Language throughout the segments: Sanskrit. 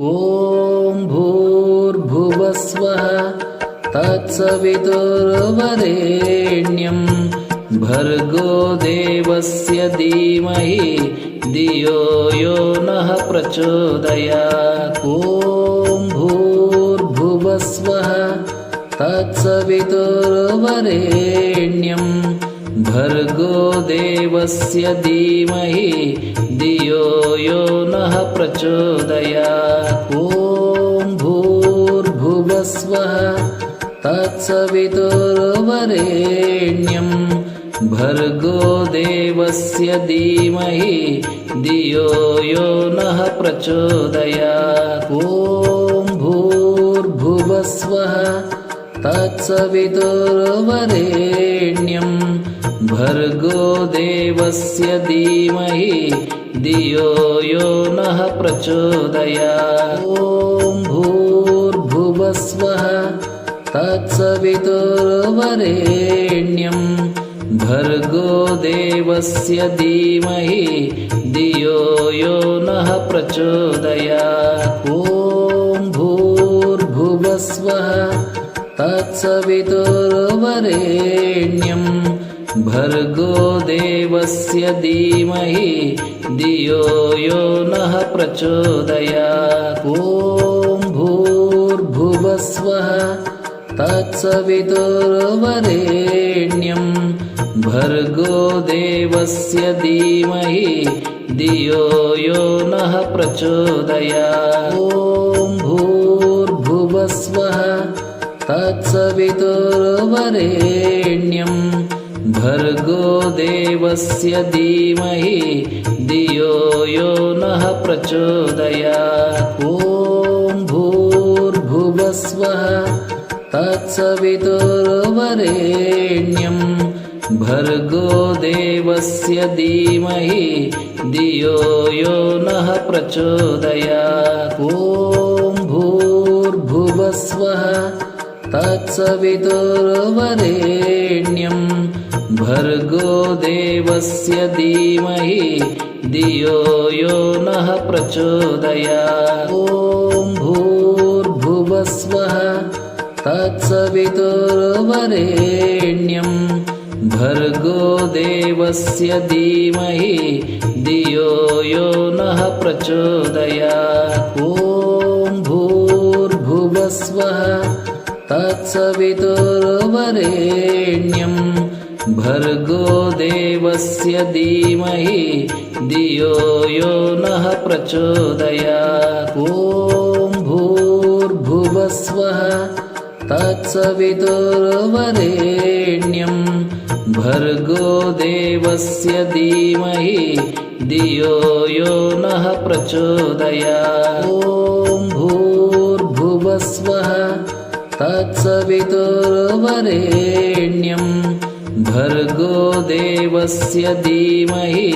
ॐ भूर्भुवस्वः तत्सवितुर्वरेण्यं भर्गो देवस्य धीमहि धियो यो नः प्रचोदयात्। ॐ भूर्भुवस्वः तत्सवितुर्वरेण्यं भर्गो देवस्य धीमहि धियो यो नः प्रचोदयात्। ॐ भूर्भुवस्वः तत्सवितुर्वरेण्यं भर्गो देवस्य धीमहि धियो यो नः प्रचोदयात्। ॐ भूर्भुवस्वः तत्सवितुर्वरेण्यं भर्गो देवस्य धीमहि धियो यो नः प्रचोदयात्। ॐ भूर्भुवस्वः तत्सवितुर्वरेण्यं भर्गो देवस्य धीमहि धियो यो नः प्रचोदयात्। ॐ भूर्भुवस्वः तत्सवितुर्वरेण्यं भर्गो देवस्य धीमहि धियो यो नः प्रचोदयात्। ॐ भूर्भुवस्वः तत्सवितुर्वरेण्यं भर्गो देवस्य धीमहि धियो यो नः प्रचोदयात्। ॐ भूर्भुवस्वः तत्सवितुर्वरेण्यं भर्गो देवस्य धीमहि धियो यो नः प्रचोदयात्। ॐ भूर्भुवस्वः तत्सवितुर्वरेण्यं भर्गो देवस्य धीमहि धियो यो नः प्रचोदयात्। ॐ भूर्भुवस्वः तत्सवितुर्वरेण्यं भर्गो देवस्य धीमहि धियो यो नः प्रचोदयात्। ॐ भूर्भुवस्वः तत्सवितुर्वरेण्यं भर्गो देवस्य धीमहि धियो यो नः प्रचोदयात्। ॐ भूर्भुवस्वः तत्सवितुर्वरेण्यं भर्गो देवस्य धीमहि धियो यो नः प्रचोदयात्। ॐ भूर्भुवस्वः तत्सवितुर्वरेण्यं भर्गो देवस्य धीमहि धियो यो नः प्रचोदयात्। ॐ भूर्भुवस्वः तत्सवितुर्वरेण्यं भर्गो देवस्य धीमहि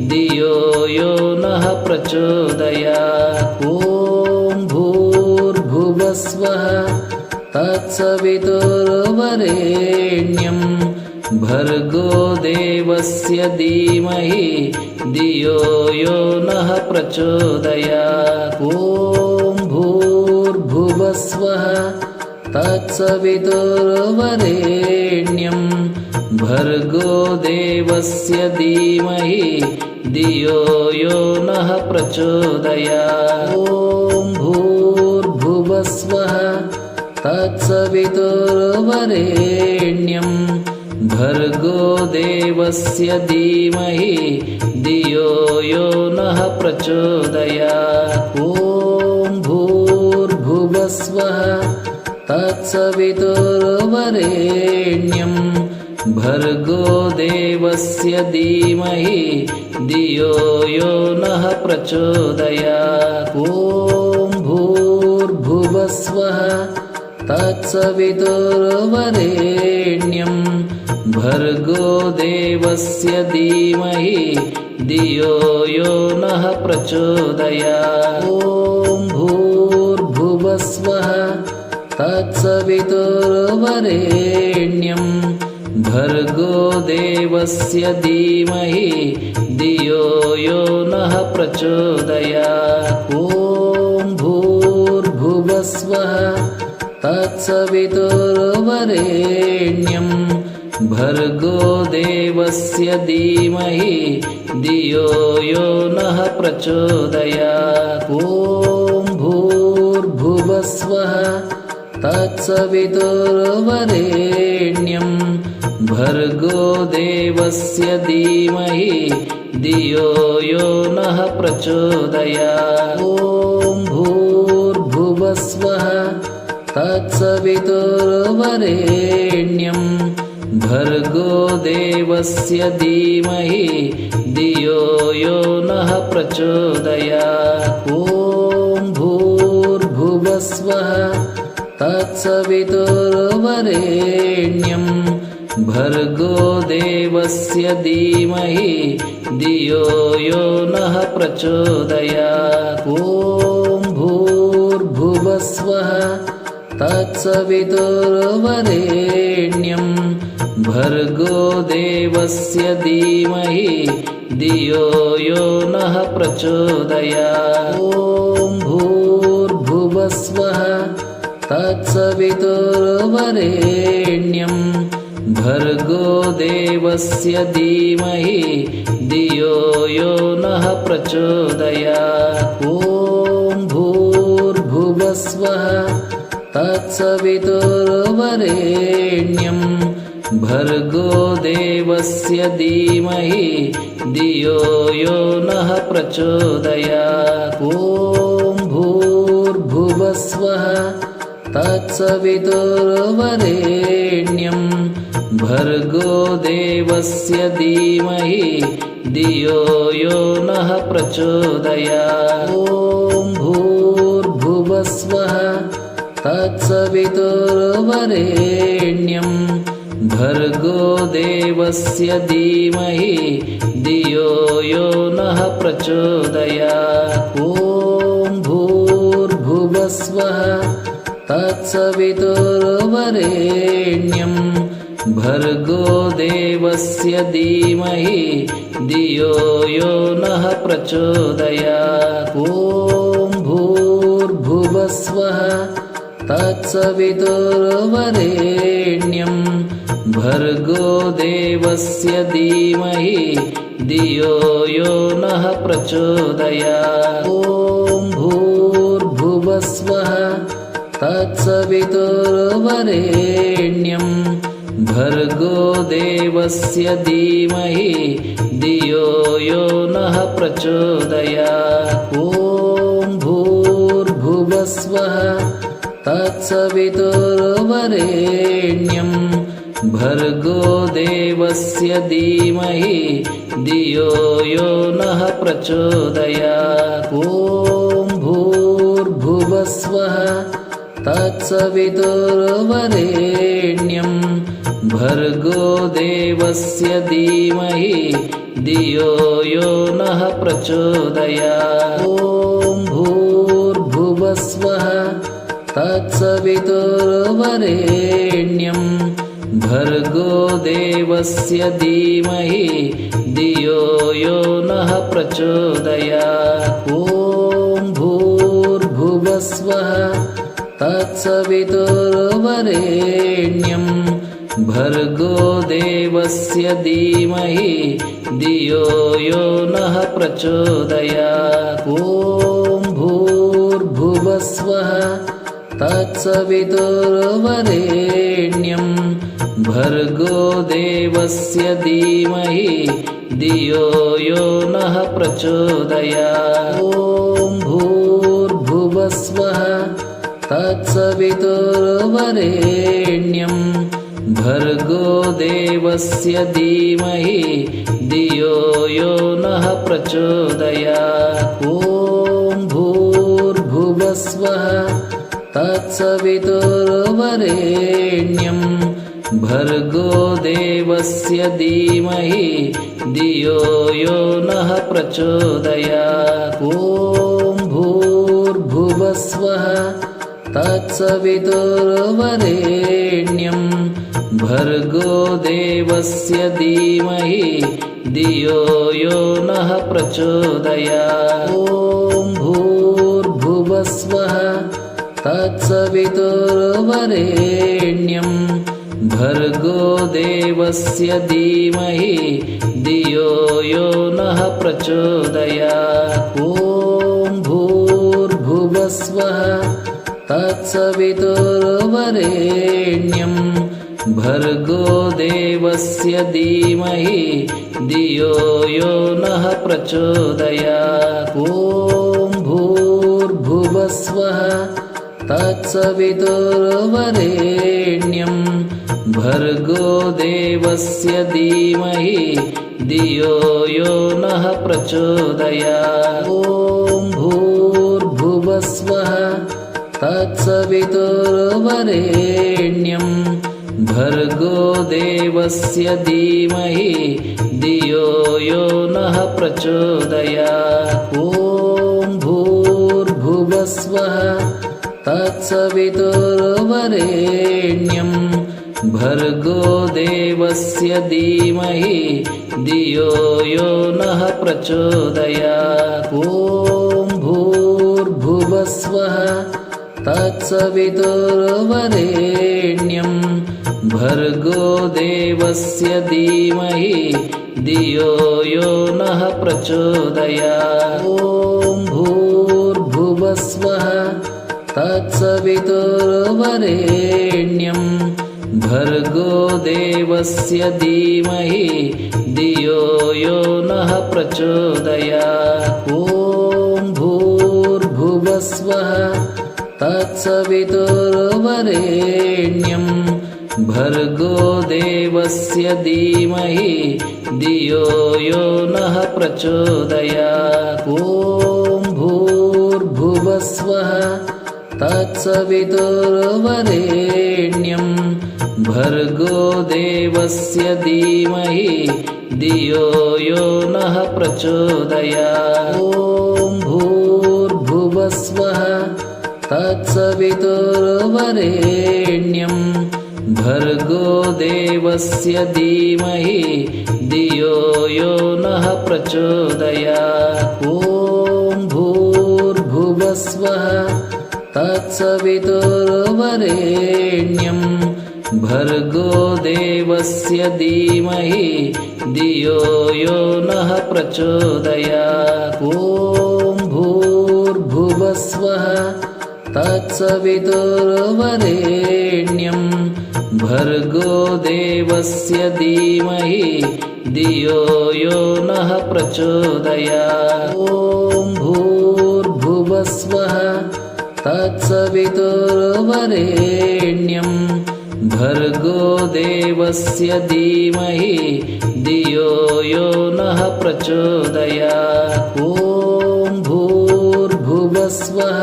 धियो यो नः प्रचोदयात्। ॐ भूर्भुवस्वः तत्सवितुर्वरेण्यं भर्गो देवस्य धीमहि धियो यो नः प्रचोदयात्। ॐ भूर्भुवस्वः तत्सवितुर्वरेण्यं भर्गो देवस्य धीमहि धियो यो नः प्रचोदयात्। ॐ भूर्भुवस्वः तत्सवितुर्वरेण्यं भर्गो देवस्य धीमहि धियो यो नः प्रचोदयात्। ॐ भूर्भुवस्वः तत्सवितुर्वरेण्यं भर्गो देवस्य धीमहि धियो यो नः प्रचोदयात्। ॐ भूर्भुवस्वः तत्सवितुर्वरेण्यं भर्गो देवस्य धीमहि धियो यो नः प्रचोदयात्। ॐ भूर्भुवस्वः तत्सवितुर्वरेण्यं भर्गो देवस्य धीमहि धियो यो नः प्रचोदयात्। ॐ तत्सवितुर्वरेण्यं भर्गो देवस्य धीमहि धियो यो नः प्रचोदयात्। ॐ भूर्भुवस्वः तत्सवितुर्वरेण्यं भर्गो देवस्य धीमहि धियो यो नः प्रचोदयात्। ॐ भूर्भुवस्वः तत्सवितुर्वरेण्यं भर्गो देवस्य धीमहि धियो यो नः प्रचोदयात्। ॐ भूर्भुवस्वः तत्सवितुर्वरेण्यं भर्गो देवस्य धीमहि धियो यो नः प्रचोदयात्। ॐ भूर्भुवस्वः तत्सवितुर्वरेण्यं भर्गो देवस्य धीमहि धियो यो नः प्रचोदयात्। ॐ भूर्भुवस्वः तत्सवितुर्वरेण्यं भर्गो देवस्य धीमहि धियो यो नः प्रचोदयात्। ॐ भूर्भुवस्वः तत्सवितुर्वरेण्यं भर्गो देवस्य धीमहि धियो यो नः प्रचोदयात्। ॐ भूर्भुवस्वः तत्सवितुर्वरेण्यं भर्गो देवस्य धीमहि धियो यो नः प्रचोदयात्। ॐ भूर्भुवस्वः तत्सवितुर्वरेण्यं भर्गो देवस्य धीमहि धियो यो नः प्रचोदयात्। ॐ भूर्भुवस्वः तत्सवितुर्वरेण्यं भर्गो देवस्य धीमहि धियो यो नः प्रचोदयात्। ॐ भूर्भुवस्वः तत्सवितुर्वरेण्यं भर्गो देवस्य धीमहि धियो यो नः प्रचोदयात्। ॐ भूर्भुवस्वः तत्सवितुर्वरेण्यं भर्गो देवस्य धीमहि धियो यो नः प्रचोदयात्। ॐ भूर्भुवस्वः तत्सवितुर्वरेण्यं भर्गो देवस्य धीमहि धियो यो नः प्रचोदयात्। ॐ भूर्भुवस्वः तत्सवितुर्वरेण्यं भर्गो देवस्य धीमहि धियो यो नः प्रचोदयात्। ॐ भूर्भुवस्वः तत्सवितुर्वरेण्यं भर्गो देवस्य धीमहि धियो यो नः प्रचोदयात्। ॐ भूर्भुवस्वः तत्सवितुर्वरेण्यं भर्गो देवस्य धीमहि धियो यो नः प्रचोदयात्। ॐ भूर्भुवस्वः तत्सवितुर्वरेण्यं भर्गो देवस्य धीमहि धियो यो नः प्रचोदयात्। ॐ भूर्भुवस्वः तत्सवितुर्वरेण्यं भर्गो देवस्य धीमहि धियो यो नः प्रचोदयात्। ॐ भूर्भुवस्वः तत्सवितुर्वरेण्यं भर्गो देवस्य धीमहि धियो यो नः प्रचोदयात्। ॐ भूर्भुवस्वः तत्सवितुर्वरेण्यं भर्गो देवस्य धीमहि धियो यो नः प्रचोदयात्। ॐ भूर्भुवस्वः तत्सवितुर्वरेण्यं भर्गो देवस्य धीमहि धियो यो नः प्रचोदयात्। ॐ भूर्भुवस्वः तत्सवितुर्वरेण्यं भर्गो देवस्य धीमहि धियो यो नः प्रचोदयात्। ॐ भूर्भुवस्वः तत्सवितुर्वरेण्यं भर्गो देवस्य धीमहि धियो यो नः प्रचोदयात्। ॐ भूर्भुवस्वः तत्सवितुर्वरेण्यं भर्गो देवस्य धीमहि धियो यो नः प्रचोदयात्। ॐ भूर्भुवस्वः तत्सवितुर्वरेण्यं भर्गो देवस्य धीमहि धियो यो नः प्रचोदयात्। ॐ भूर्भुवस्वः तत्सवितुर्वरेण्यं भर्गो देवस्य धीमहि धियो यो नः प्रचोदयात्। ॐ भूर्भुवस्वः तत्सवितुर्वरेण्यं भर्गो देवस्य धीमहि धियो यो नः प्रचोदयात्। ॐ भूर्भुवस्वः तत्सवितुर्वरेण्यं भर्गो देवस्य धीमहि धियो यो नः प्रचोदयात्। ॐ भूर्भुवस्वः तत्सवितुर्वरेण्यं भर्गो देवस्य धीमहि धियो यो नः प्रचोदयात्। ॐ भूर्भुवस्वः तत्सवितुर्वरेण्यं भर्गो देवस्य धीमहि धियो यो नः प्रचोदयात्। ॐ भूर्भुवस्वः तत्सवितुर्वरेण्यं भर्गो देवस्य धीमहि धियो यो नः प्रचोदयात्। ॐ भूर्भुवस्वः तत्सवितुर्वरेण्यं भर्गो देवस्य धीमहि धियो यो नः प्रचोदयात्। ॐ भूर्भुवस्वः तत्सवितुर्वरेण्यं भर्गो देवस्य धीमहि धियो यो नः प्रचोदयात्। ॐ भूर्भुवस्वः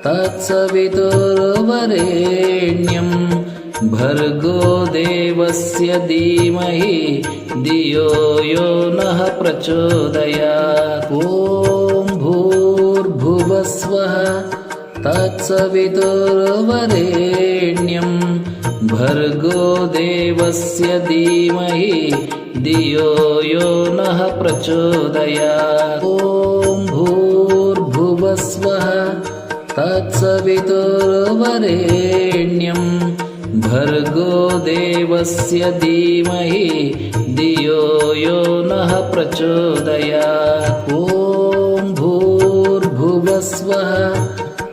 तत्सवितुर्वरेण्यं भर्गो देवस्य धीमहि धियो यो नः प्रचोदयात्। ॐ भूर्भुवस्वः तत्सवितुर्वरेण्यं भर्गो देवस्य धीमहि धियो यो नः प्रचोदयात्। ॐ भूर्भुवस्वः तत्सवितुर्वरेण्यं भर्गो देवस्य धीमहि धियो यो नः प्रचोदयात्। ॐ भूर्भुवस्वः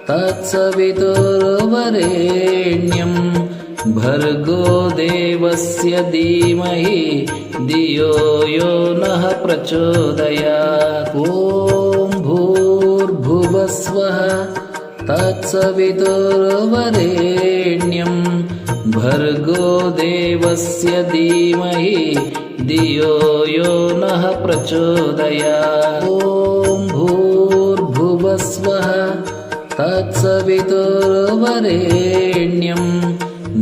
तत्सवितुर्वरेण्यं भर्गो देवस्य धीमहि धियो यो नः प्रचोदयात्। ॐ भूर्भुवस्वः तत्सवितुर्वरेण्यं भर्गो देवस्य धीमहि धियो यो नः प्रचोदयात्। ॐ भूर्भुवस्वः तत्सवितुर्वरेण्यं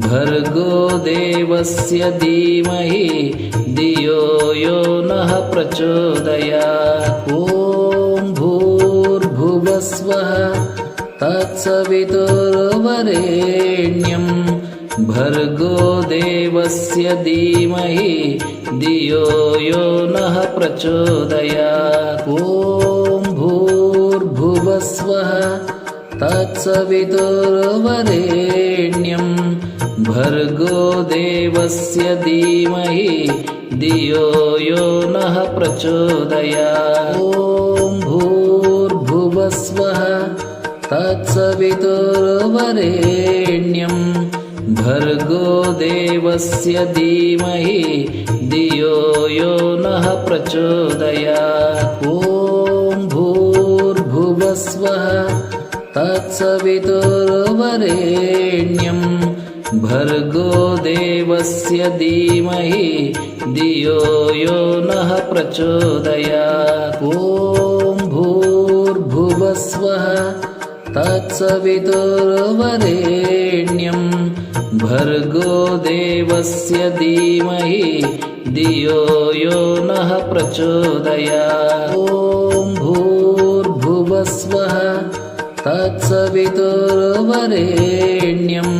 भर्गो देवस्य धीमहि धियो यो नः प्रचोदयात्। ॐ भूर्भुवस्वः तत्सवितुर्वरेण्यं भर्गो देवस्य धीमहि धियो यो नः प्रचोदयात्। ॐ भूर्भुवस्वः तत्सवितुर्वरेण्यं भर्गो देवस्य धीमहि धियो यो नः प्रचोदयात्। ॐ भूर्भुवस्वः तत्सवितुर्वरेण्यं भर्गो देवस्य धीमहि धियो यो नः प्रचोदयात्। ॐ भूर्भुवस्वः तत्सवितुर्वरेण्यं भर्गो देवस्य धीमहि धियो यो नः प्रचोदयात्। ॐ भूर्भुवस्वः तत्सवितुर्वरेण्यं भर्गो देवस्य धीमहि धियो यो नः प्रचोदयात्। ॐ भूर्भुवस्वः तत्सवितुर्वरेण्यं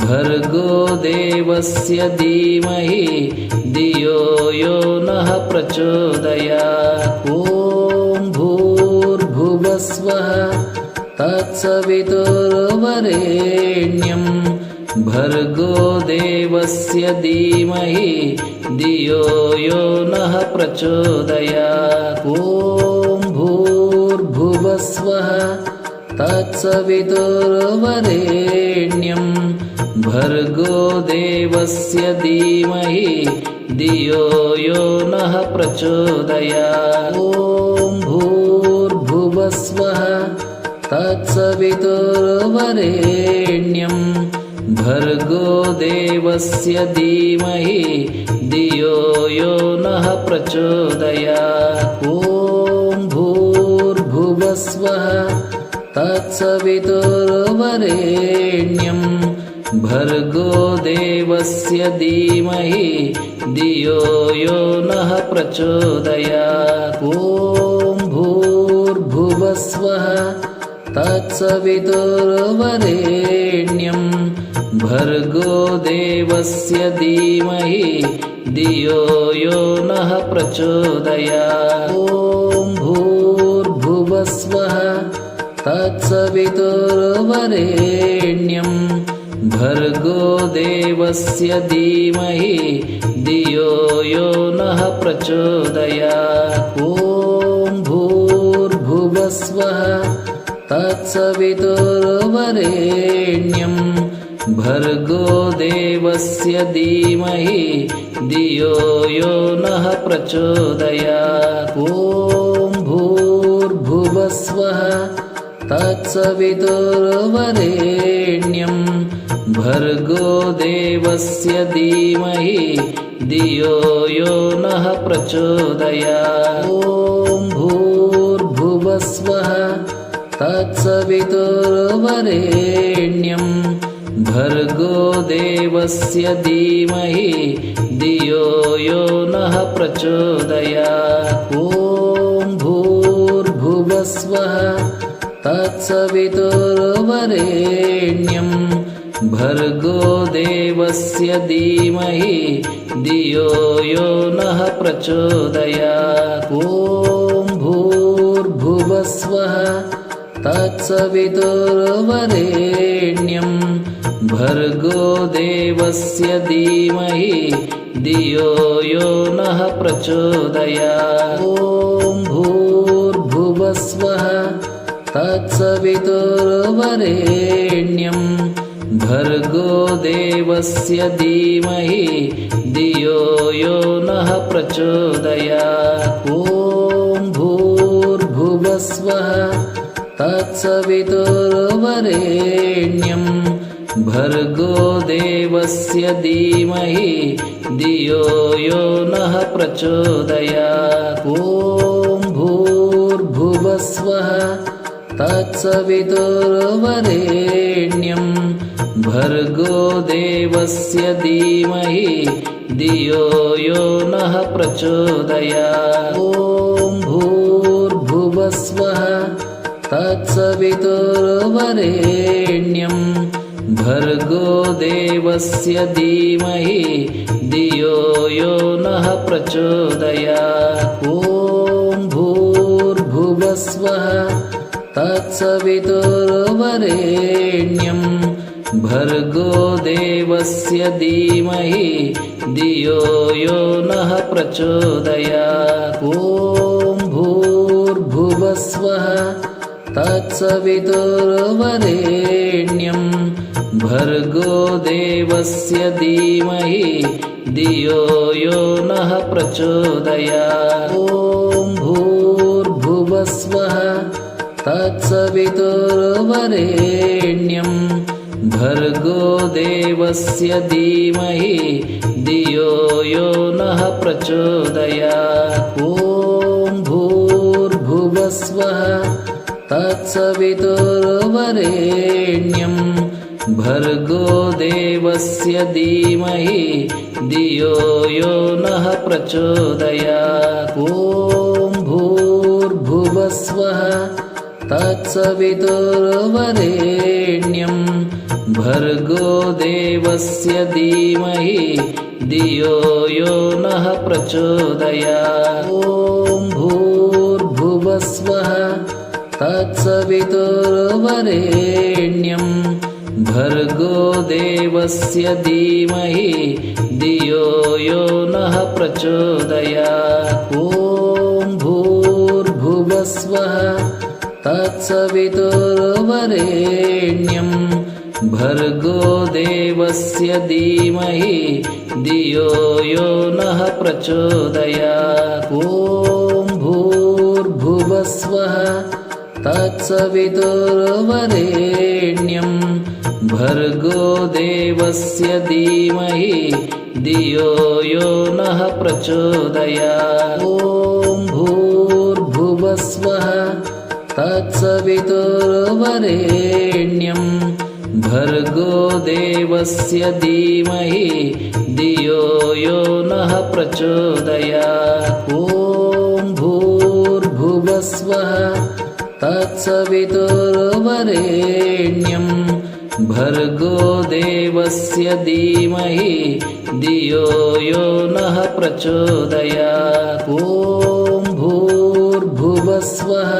भर्गो देवस्य धीमहि धियो यो नः प्रचोदयात्। ॐ भूर्भुवस्वः तत्सवितुर्वरेण्यं भर्गो देवस्य धीमहि धियो यो नः प्रचोदयात्। ॐ भूर्भुवस्वः तत्सवितुर्वरेण्यं भर्गो देवस्य धीमहि धियो यो नः प्रचोदयात्। ॐ भूर्भुवस्वः तत्सवितुर्वरेण्यं भर्गो देवस्य धीमहि धियो यो नः प्रचोदयात्। ॐ भूर्भुवस्वः तत्सवितुर्वरेण्यं भर्गो देवस्य धीमहि धियो यो नः प्रचोदयात्। ॐ भूर्भुवस्वः तत्सवितुर्वरेण्यं भर्गो देवस्य धीमहि धियो यो नः प्रचोदयात्। ॐ भूर्भुवस्वः तत्सवितुर्वरेण्यं भर्गो देवस्य धीमहि धियो यो नः प्रचोदयात्। ॐ भूर्भुवस्वः तत्सवितुर्वरेण्यं भर्गो देवस्य धीमहि धियो यो नः प्रचोदयात्। ॐ भूर्भुवस्वः तत्सवितुर्वरेण्यं भर्गो देवस्य धीमहि धियो यो नः प्रचोदयात्। ॐ भूर्भुवस्वः तत्सवितुर्वरेण्यं भर्गो देवस्य धीमहि धियो यो नः प्रचोदयात्। ॐ भूर्भुवस्वः तत्सवितुर्वरेण्यं भर्गो देवस्य धीमहि धियो यो नः प्रचोदयात्। ॐ भूर्भुवस्वः तत्सवितुर्वरेण्यं भर्गो देवस्य धीमहि धियो यो नः प्रचोदयात्। ॐ भूर्भुवस्वः तत्सवितुर्वरेण्यं भर्गो देवस्य धीमहि धियो यो नः प्रचोदयात्। ॐ भूर्भुवस्वः तत्सवितुर्वरेण्यं भर्गो देवस्य धीमहि धियो यो नः प्रचोदयात्। ॐ भूर्भुवस्वः तत्सवितुर्वरेण्यं भर्गो देवस्य धीमहि धियो यो नः प्रचोदयात्। ॐ भूर्भुवस्वः तत्सवितुर्वरेण्यं भर्गो देवस्य धीमहि धियो यो नः प्रचोदयात्। ॐ भूर्भुवस्वः तत्सवितुर्वरेण्यं भर्गो देवस्य धीमहि धियो यो नः प्रचोदयात्। ॐ भूर्भुवस्वः तत्सवितुर्वरेण्यं भर्गो देवस्य धीमहि धियो यो नः प्रचोदयात्। ॐ भूर्भुवस्वः तत्सवितुर्वरेण्यं भर्गो देवस्य धीमहि धियो यो नः प्रचोदयात्। ॐ भूर्भुवस्वः तत्सवितुर्वरेण्यं भर्गो देवस्य धीमहि धियो यो नः प्रचोदयात्। ॐ भूर्भुवस्वः तत्सवितुर्वरेण्यं भर्गो देवस्य धीमहि धियो यो नः प्रचोदयात्। ॐ भूर्भुवस्वः तत्सवितुर्वरेण्यं भर्गो देवस्य धीमहि धियो यो नः प्रचोदयात्। ॐ भूर्भुवस्वः तत्सवितुर्वरेण्यं भर्गो देवस्य धीमहि धियो यो नः प्रचोदयात्। ॐ भूर्भुवस्वः तत्सवितुर्वरेण्यं भर्गो देवस्य धीमहि धियो यो नः प्रचोदयात्। ॐ भूर्भुवस्वः तत्सवितुर्वरेण्यं भर्गो देवस्य धीमहि धियो यो नः प्रचोदयात्। ॐ भूर्भुवस्वः तत्सवितुर्वरेण्यं भर्गो देवस्य धीमहि धियो यो नः प्रचोदयात्। ॐ भूर्भुवस्वः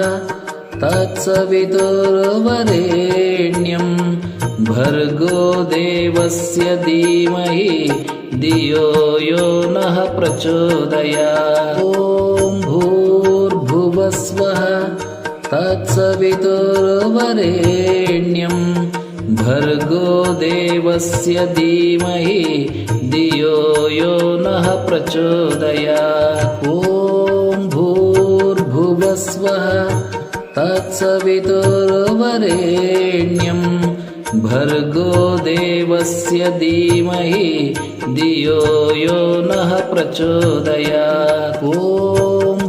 तत्सवितुर्वरेण्यं भर्गो देवस्य धीमहि धियो यो नः प्रचोदयात्। ॐ भूर्भुवस्वः तत्सवितुर्वरेण्यं भर्गो देवस्य धीमहि धियो यो नः प्रचोदयात्। ॐ भूर्भुवस्वः तत्सवितुर्वरेण्यं भर्गो देवस्य धीमहि धियो यो नः प्रचोदयात्। ॐ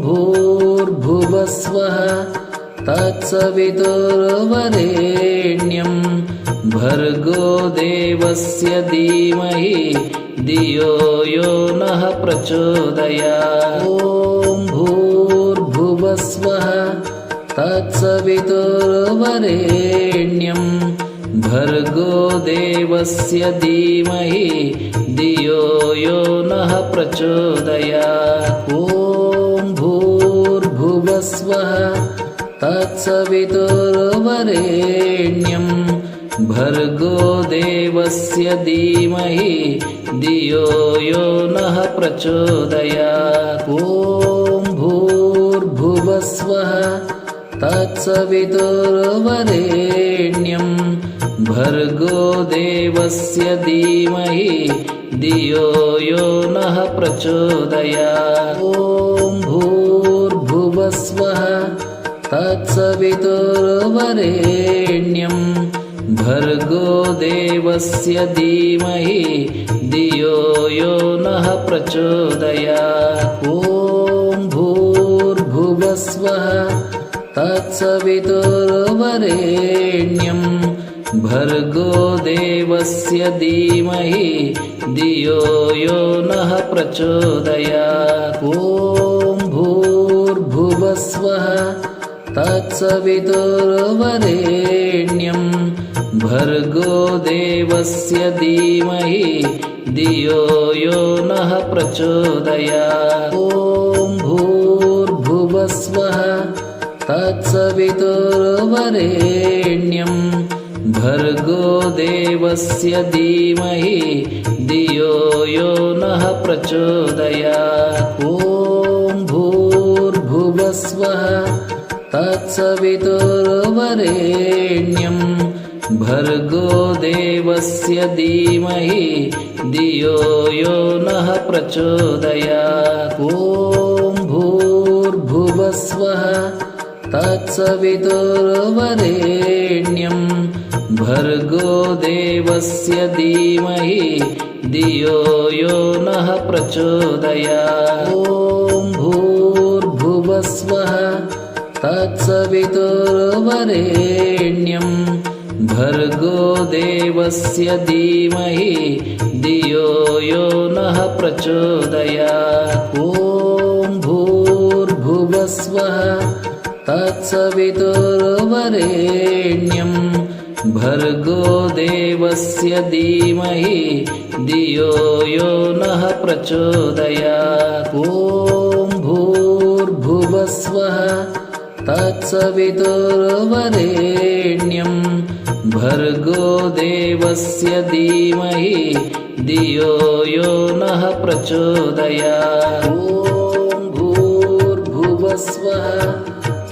भूर्भुवस्वः तत्सवितुर्वरेण्यं भर्गो देवस्य धीमहि धियो यो नः प्रचोदयात्। ॐ भूर्भुवस्वः तत्सवितुर्वरेण्यं भर्गो देवस्य धीमहि धियो यो नः प्रचोदयात्। ॐ भूर्भुवस्वः तत्सवितुर्वरेण्यं भर्गो देवस्य धीमहि धियो यो नः प्रचोदयात्। ॐ भूर्भुवस्वः तत्सवितुर्वरेण्यं भर्गो देवस्य धीमहि धियो यो नः प्रचोदयात्। ॐ भूर्भुवस्वः तत्सवितुर्वरेण्यं भर्गो देवस्य धीमहि धियो यो नः प्रचोदयात्। ॐ भूर्भुवस्वः तत्सवितुर्वरेण्यं भर्गो देवस्य धीमहि धियो यो नः प्रचोदयात्। ॐ भूर्भुवस्वः तत्सवितुर्वरेण्यं भर्गो देवस्य धीमहि धियो यो नः प्रचोदयात्। ॐ भूर्भुवस्वः तत्सवितुर्वरेण्यं भर्गो देवस्य धीमहि धियो यो नः प्रचोदयात्। ॐ भूर्भुवस्वः तत्सवितुर्वरेण्यं भर्गो देवस्य धीमहि धियो यो नः प्रचोदयात्। ॐ भूर्भुवस्वः तत्सवितुर्वरेण्यं भर्गो देवस्य धीमहि धियो यो नः प्रचोदयात्। ॐ भूर्भुवस्वः तत्सवितुर्वरेण्यं भर्गो देवस्य धीमहि धियो यो नः प्रचोदयात्। ॐ भूर्भुवस्वः तत्सवितुर्वरेण्यं भर्गो देवस्य धीमहि धियो यो नः प्रचोदयात्। ॐ भूर्भुवस्वः तत्सवितुर्वरेण्यं भर्गो देवस्य धीमहि धियो यो नः प्रचोदयात्। ॐ भूर्भुवस्वः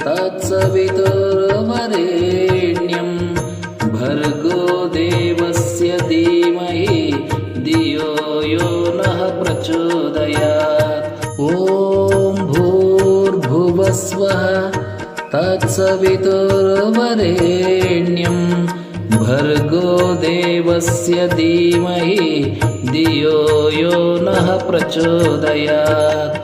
तत्सवितुर्वरेण्यं भर्गो देवस्य धीमहि धियो यो नः प्रचोदयात्। ॐ भूर्भुवस्वः तत्सवितुर्वरेण्यं भर्गो देवस्य धीमहि धियो यो नः प्रचोदयात्।